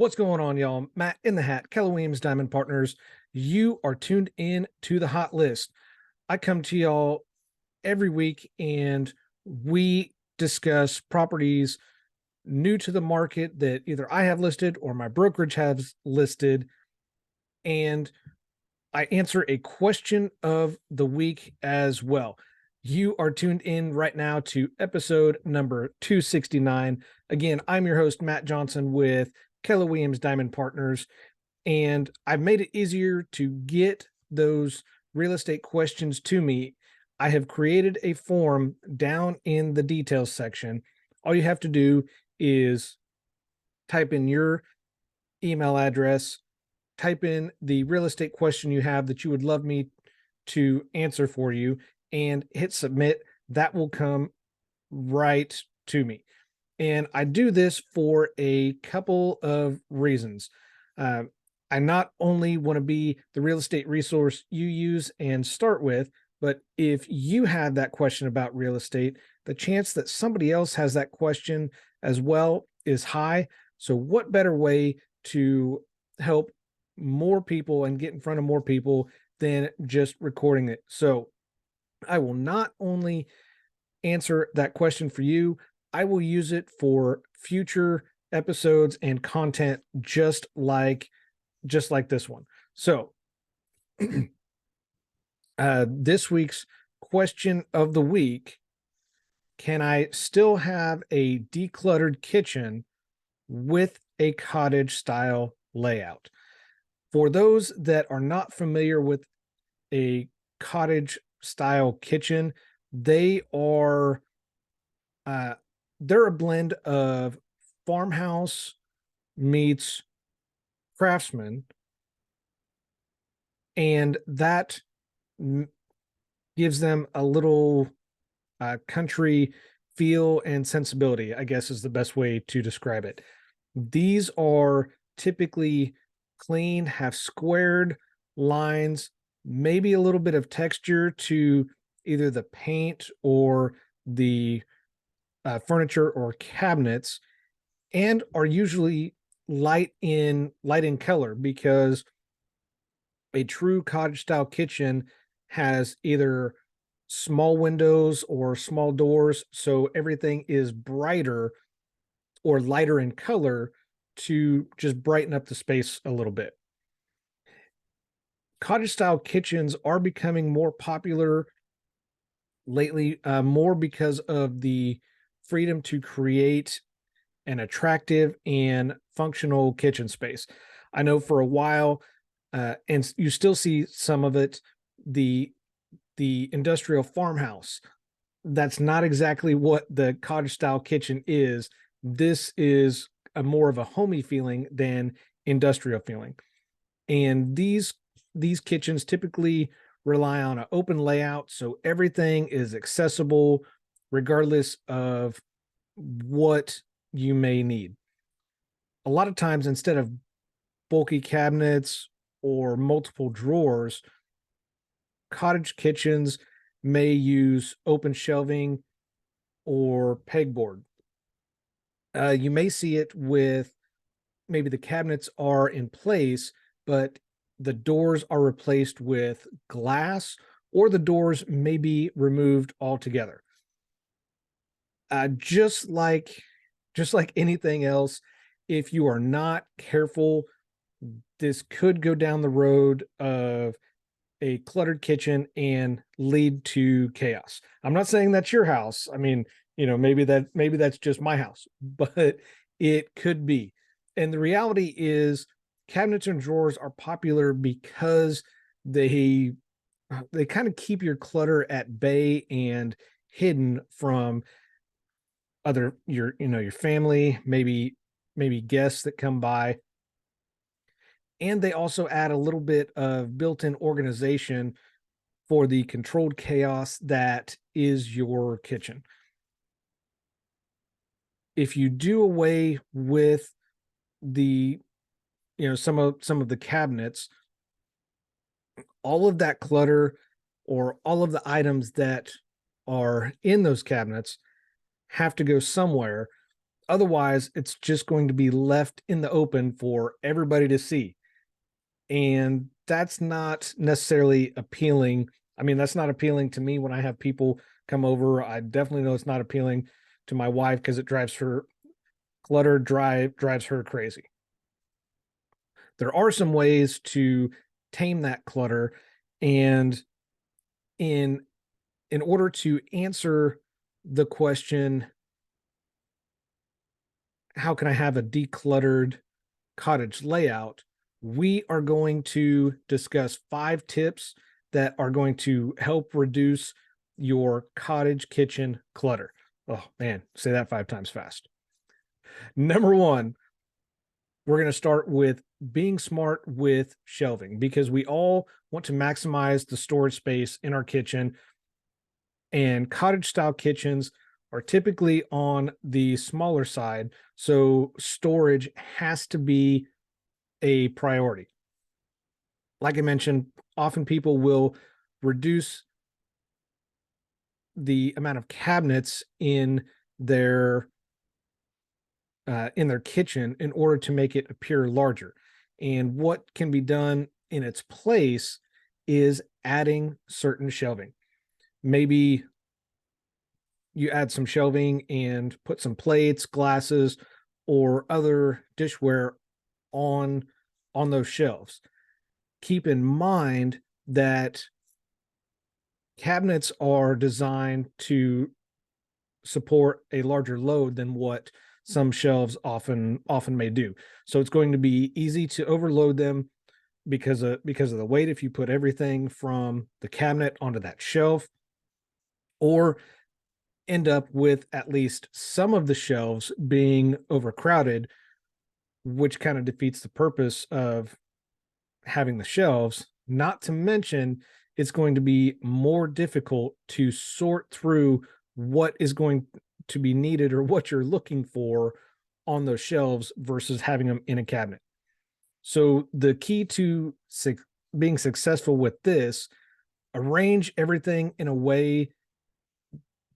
What's going on, y'all? Matt in the Hat, Keller Williams Diamond Partners. You are tuned in to the hot list. I come to y'all every week and we discuss properties new to the market that either I have listed or my brokerage has listed. And I answer a question of the week as well. You are tuned in right now to episode number 269. Again, I'm your host, Matt Johnson with Keller Williams Diamond Partners, and I've made it easier to get those real estate questions to me. I have created a form down in the details section. All you have to do is type in your email address, type in the real estate question you have that you would love me to answer for you, and hit submit. That will come right to me. And I do this for a couple of reasons. I not only want to be the real estate resource you use and start with, but if you have that question about real estate, the chance that somebody else has that question as well is high. So what better way to help more people and get in front of more people than just recording it? So I will not only answer that question for you, I will use it for future episodes and content just like this one. So this week's question of the week: can I still have a decluttered kitchen with a cottage style layout? For those that are not familiar with a cottage style kitchen, they are they're a blend of farmhouse meets craftsman, and that gives them a little country feel and sensibility, I guess is the best way to describe it. These are typically clean, have squared lines, maybe a little bit of texture to either the paint or the furniture or cabinets, and are usually light in color, because a true cottage style kitchen has either small windows or small doors, so everything is brighter or lighter in color to just brighten up the space a little bit. Cottage style kitchens are becoming more popular lately, more because of the freedom to create an attractive and functional kitchen space. I know for a while, and you still see some of it, the industrial farmhouse. That's not exactly what the cottage style kitchen is. This is a more of a homey feeling than industrial feeling. And these kitchens typically rely on an open layout, so everything is accessible regardless of what you may need. A lot of times, instead of bulky cabinets or multiple drawers, cottage kitchens may use open shelving or pegboard. You may see it with maybe the cabinets are in place, but the doors are replaced with glass, or the doors may be removed altogether. Just like anything else, if you are not careful, this could go down the road of a cluttered kitchen and lead to chaos. I'm not saying that's your house. I mean, maybe that's just my house, but it could be. And the reality is, cabinets and drawers are popular because they kind of keep your clutter at bay and hidden from your family, maybe guests that come by. And they also add a little bit of built-in organization for the controlled chaos that is your kitchen. If you do away with the some of the cabinets, all of that clutter or all of the items that are in those cabinets have to go somewhere. Otherwise, it's just going to be left in the open for everybody to see. And that's not necessarily appealing. I mean, that's not appealing to me when I have people come over. I definitely know it's not appealing to my wife because it drives her drives her crazy. There are some ways to tame that clutter, and in in order to answer the question, how can I have a decluttered cottage layout, we are going to discuss 5 tips that are going to help reduce your cottage kitchen clutter. Oh man, say that 5 times fast. Number one, we're going to start with being smart with shelving, because we all want to maximize the storage space in our kitchen. And cottage style kitchens are typically on the smaller side. So storage has to be a priority. Like I mentioned, often people will reduce the amount of cabinets in their kitchen in order to make it appear larger. And what can be done in its place is adding certain shelving. Maybe you add some shelving and put some plates, glasses, or other dishware on those shelves. Keep in mind that cabinets are designed to support a larger load than what some shelves often may do. So it's going to be easy to overload them because of the weight if you put everything from the cabinet onto that shelf, or end up with at least some of the shelves being overcrowded, which kind of defeats the purpose of having the shelves. Not to mention, it's going to be more difficult to sort through what is going to be needed or what you're looking for on those shelves versus having them in a cabinet. So the key to being successful with this, arrange everything in a way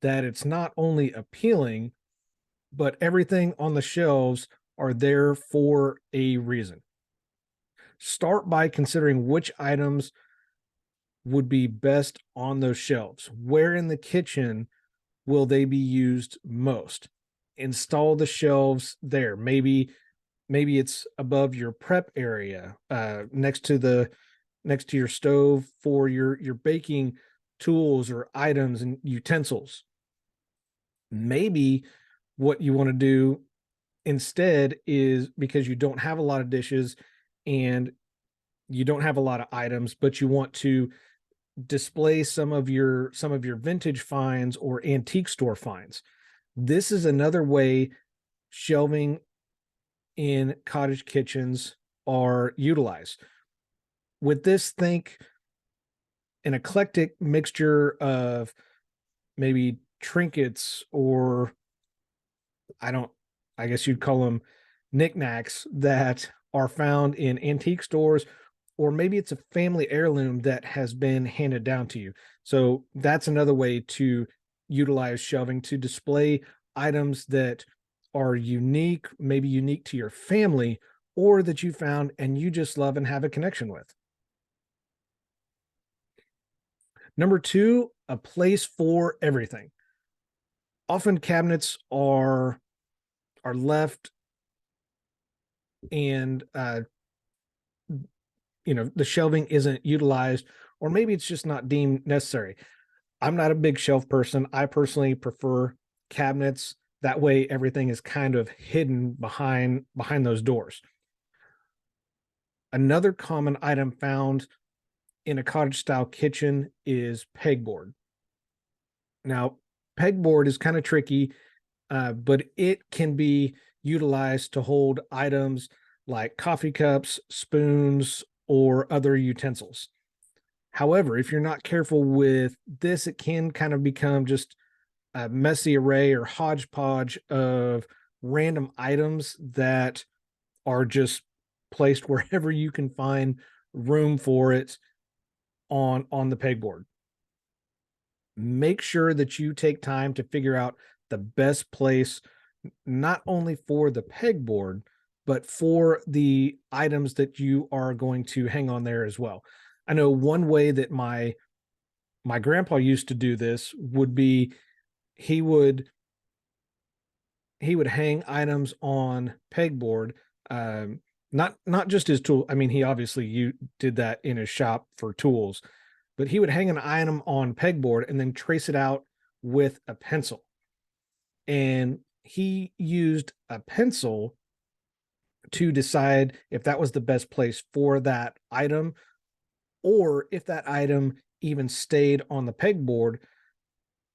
that it's not only appealing, but everything on the shelves are there for a reason. Start by considering which items would be best on those shelves. Where in the kitchen will they be used most? Install the shelves there. Maybe it's above your prep area, next to your stove for your baking tools or items and utensils. Maybe what you want to do instead is, because you don't have a lot of dishes and you don't have a lot of items, but you want to display some of your vintage finds or antique store finds. This is another way shelving in cottage kitchens are utilized. With this, think an eclectic mixture of maybe trinkets, or I guess you'd call them knickknacks, that are found in antique stores, or maybe it's a family heirloom that has been handed down to you. So that's another way to utilize shelving, to display items that are unique, maybe unique to your family, or that you found and you just love and have a connection with. Number 2, a place for everything. Often cabinets are left and the shelving isn't utilized, or maybe it's just not deemed necessary. I'm not a big shelf person. I personally prefer cabinets. That way everything is kind of hidden behind those doors. Another common item found in a cottage style kitchen is pegboard. Now, pegboard is kind of tricky, but it can be utilized to hold items like coffee cups, spoons, or other utensils. However, if you're not careful with this, it can kind of become just a messy array or hodgepodge of random items that are just placed wherever you can find room for it on the pegboard. Make sure that you take time to figure out the best place not only for the pegboard, but for the items that you are going to hang on there as well. I know one way that my grandpa used to do this would be he would he would hang items on pegboard. Not just his tool. I mean, he obviously you did that in his shop for tools, but he would hang an item on pegboard and then trace it out with a pencil. And he used a pencil to decide if that was the best place for that item, or if that item even stayed on the pegboard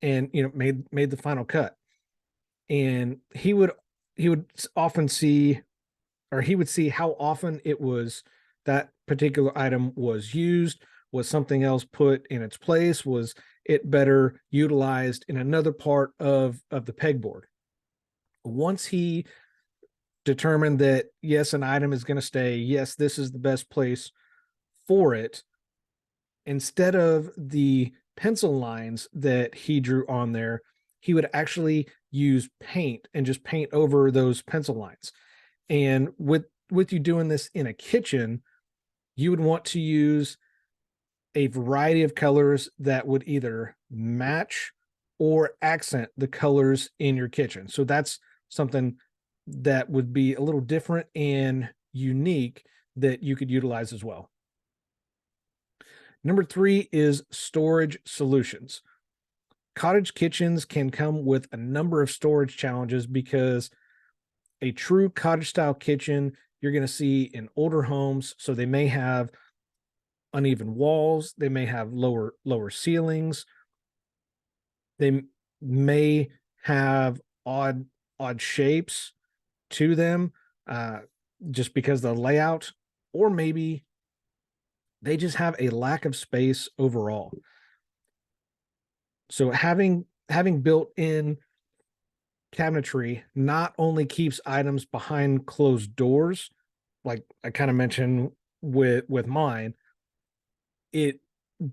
and made the final cut. And he would often see, or he would see how often it was that particular item was used. Was something else put in its place? Was it better utilized in another part of the pegboard? Once he determined that yes, an item is going to stay, yes, this is the best place for it, instead of the pencil lines that he drew on there, he would actually use paint and just paint over those pencil lines. And with you doing this in a kitchen, you would want to use a variety of colors that would either match or accent the colors in your kitchen. So that's something that would be a little different and unique that you could utilize as well. Number 3 is storage solutions. Cottage kitchens can come with a number of storage challenges because a true cottage style kitchen you're going to see in older homes. So they may have uneven walls, they may have lower ceilings, they may have odd shapes to them, just because of the layout, or maybe they just have a lack of space overall. So having built in cabinetry not only keeps items behind closed doors, like I kind of mentioned with mine, it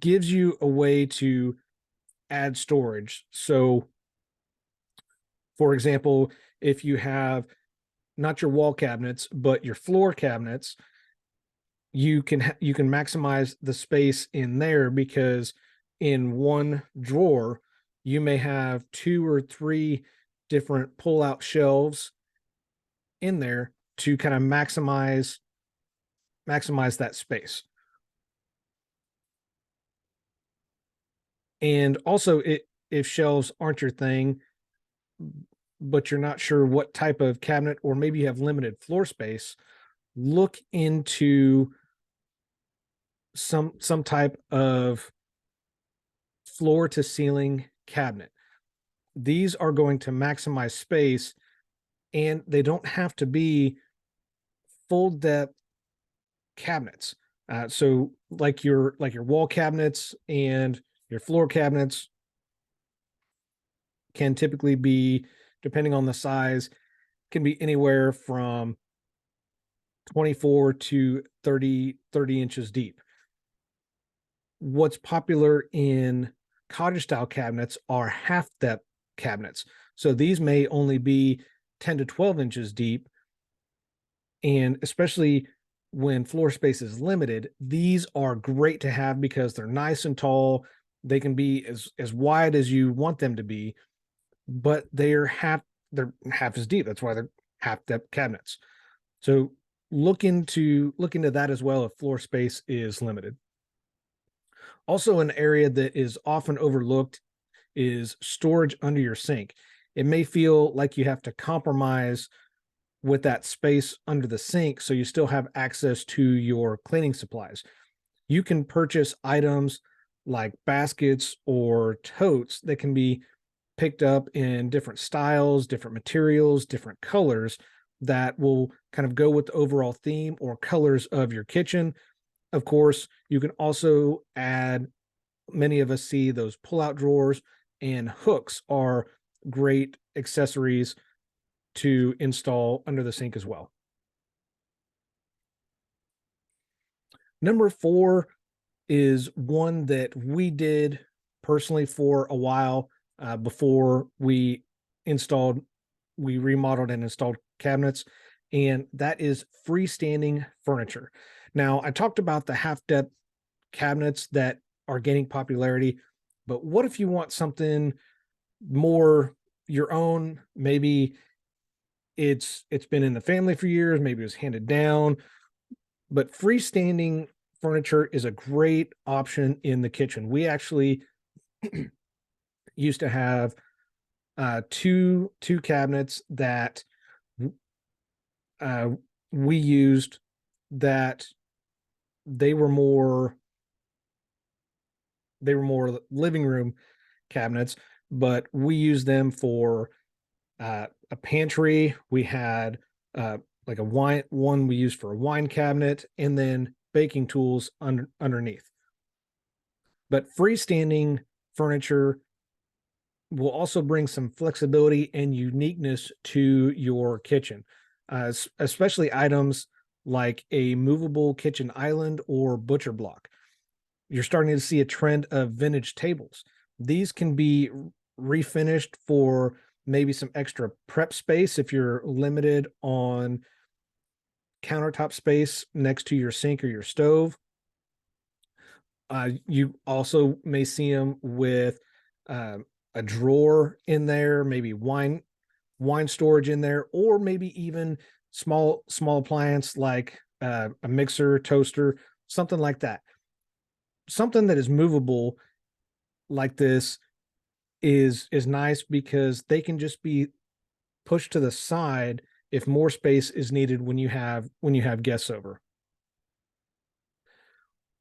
gives you a way to add storage. So, for example, if you have not your wall cabinets, but your floor cabinets, you can maximize the space in there, because in one drawer you may have 2 or 3 different pull-out shelves in there to kind of maximize that space. And also, if shelves aren't your thing, but you're not sure what type of cabinet, or maybe you have limited floor space, look into some type of floor to ceiling cabinet. These are going to maximize space, and they don't have to be full depth cabinets. So like your wall cabinets and your floor cabinets can typically be, depending on the size, can be anywhere from 24 to 30 inches deep. What's popular in cottage style cabinets are half depth cabinets. So these may only be 10 to 12 inches deep. And especially when floor space is limited, these are great to have because they're nice and tall. They can be as wide as you want them to be, but they're half as deep. That's why they're half depth cabinets. So look into that as well if floor space is limited. Also, an area that is often overlooked is storage under your sink. It may feel like you have to compromise with that space under the sink so you still have access to your cleaning supplies. You can purchase items like baskets or totes that can be picked up in different styles, different materials, different colors that will kind of go with the overall theme or colors of your kitchen. Of course, you can also add, many of us see those pull-out drawers, and hooks are great accessories to install under the sink as well. Number 4 is one that we did personally for a while, before we installed we remodeled and installed cabinets, and that is freestanding furniture. Now, I talked about the half depth cabinets that are gaining popularity, but what if you want something more your own? Maybe it's been in the family for years, maybe it was handed down, but freestanding furniture is a great option in the kitchen. We actually used to have two cabinets that uh, we used, that they were more living room cabinets, but we used them for a pantry. We had like a wine one we used for a wine cabinet, and then baking tools underneath. But freestanding furniture will also bring some flexibility and uniqueness to your kitchen, especially items like a movable kitchen island or butcher block. You're starting to see a trend of vintage tables. These can be refinished for maybe some extra prep space if you're limited on countertop space next to your sink or your stove. You also may see them with uh, a drawer in there, maybe wine storage in there, or maybe even small appliance like a mixer, toaster, something like that. Something that is movable like this is nice because they can just be pushed to the side if more space is needed when you have guests over.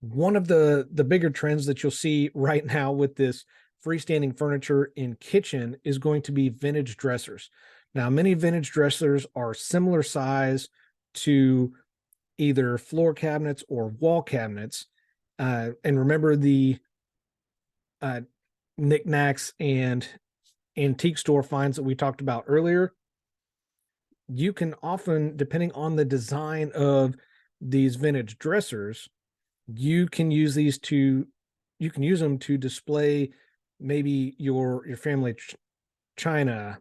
One of the bigger trends that you'll see right now with this freestanding furniture in kitchen is going to be vintage dressers. Now, many vintage dressers are similar size to either floor cabinets or wall cabinets. And remember the uh, knickknacks and antique store finds that we talked about earlier? You can often, depending on the design of these vintage dressers, you can use these to you can use them to display maybe your family china,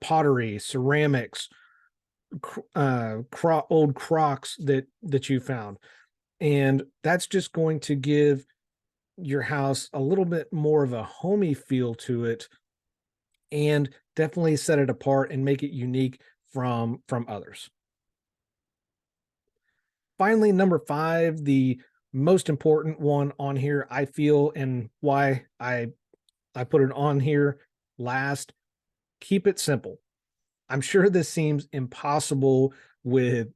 pottery, ceramics, old crocks that you found, and that's just going to give your house a little bit more of a homey feel to it, and definitely set it apart and make it unique from others. Finally, number 5, the most important one on here, I feel, and why I put it on here last: keep it simple. I'm sure this seems impossible with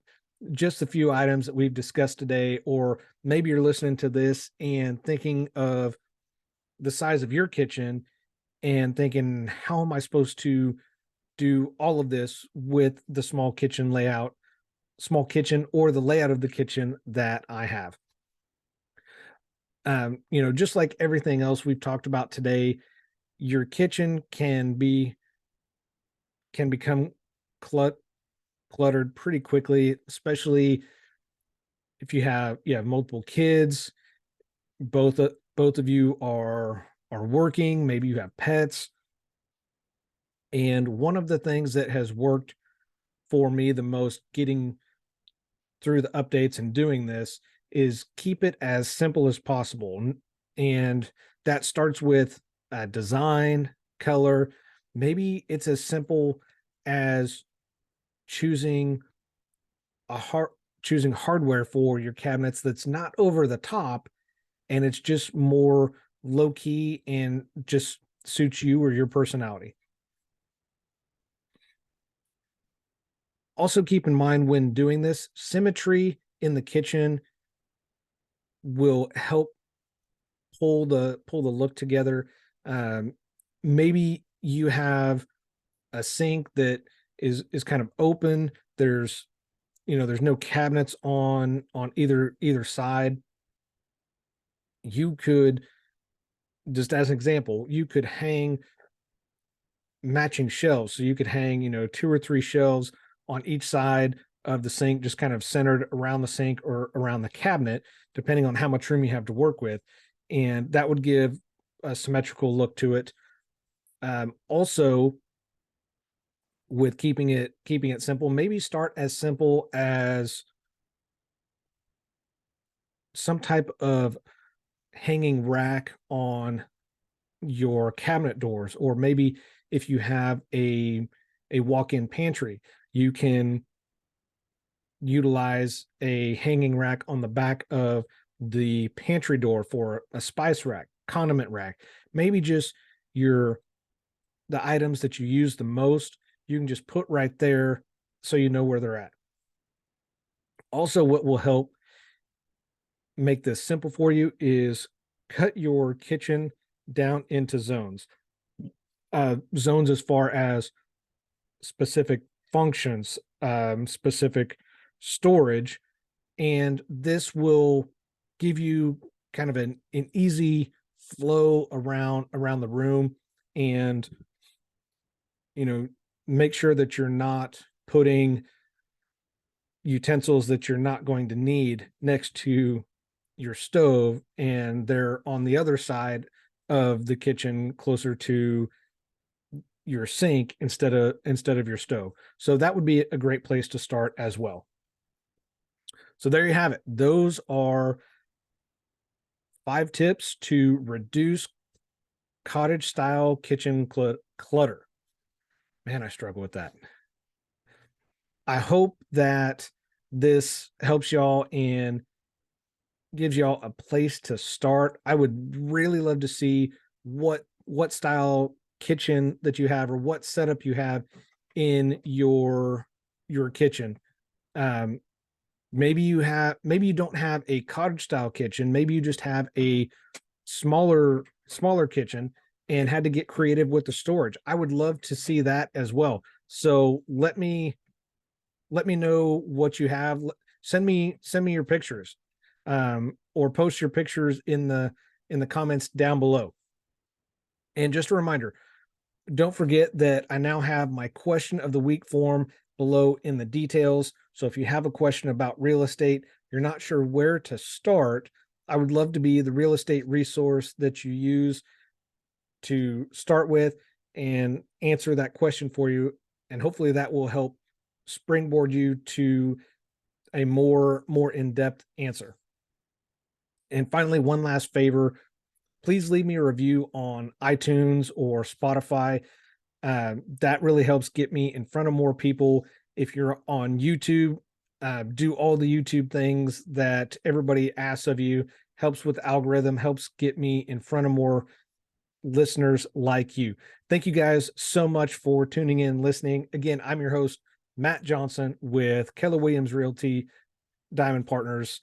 just a few items that we've discussed today, or maybe you're listening to this and thinking of the size of your kitchen and thinking, how am I supposed to do all of this with the small kitchen or the layout of the kitchen that I have? Just like everything else we've talked about today, your kitchen can become cluttered pretty quickly, especially if you have multiple kids. Both of you are working. Maybe you have pets. And one of the things that has worked for me the most, getting through the updates and doing this, is keep it as simple as possible. And that starts with design, color. Maybe it's as simple as choosing a hard choosing hardware for your cabinets that's not over the top, and it's just more low key and just suits you or your personality. Also, keep in mind when doing this, symmetry in the kitchen will help pull the look together. Um, Maybe you have a sink that is kind of open. There's no cabinets on either side. You could, just as an example, you could hang matching shelves. So you could hang, 2 or 3 shelves on each side of the sink, just kind of centered around the sink or around the cabinet, depending on how much room you have to work with. And that would give a symmetrical look to it. Also, with keeping it simple. Maybe start as simple as some type of hanging rack on your cabinet doors, or maybe if you have a walk-in pantry, you can utilize a hanging rack on the back of the pantry door for a spice rack, condiment rack. Maybe just your the items that you use the most, you can just put right there so you know where they're at. Also, what will help make this simple for you is cut your kitchen down into zones. Zones as far as specific functions, specific storage, and this will give you kind of an easy flow around the room, and make sure that you're not putting utensils that you're not going to need next to your stove and they're on the other side of the kitchen closer to your sink instead of your stove. So that would be a great place to start as well. So there you have it. Those are 5 tips to reduce cottage style kitchen clutter. Man, I struggle with that. I hope that this helps y'all and gives y'all a place to start. I would really love to see what style kitchen that you have or what setup you have in your kitchen. Maybe you don't have a cottage style kitchen. Maybe you just have a smaller kitchen and had to get creative with the storage. I would love to see that as well. So let me know what you have. Send me your pictures, or post your pictures in the comments down below. And just a reminder, don't forget that I now have my question of the week form below in the details. So if you have a question about real estate, you're not sure where to start, I would love to be the real estate resource that you use to start with and answer that question for you. And hopefully that will help springboard you to a more in-depth answer. And finally, one last favor, please leave me a review on iTunes or Spotify. That really helps get me in front of more people. If you're on YouTube, do all the YouTube things that everybody asks of you. Helps with algorithm, helps get me in front of more listeners like you. Thank you guys so much for tuning in, listening. Again, I'm your host, Matt Johnson with Keller Williams Realty Diamond Partners.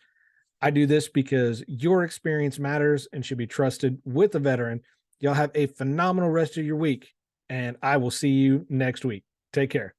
I do this because your experience matters and should be trusted with a veteran. Y'all have a phenomenal rest of your week, and I will see you next week. Take care.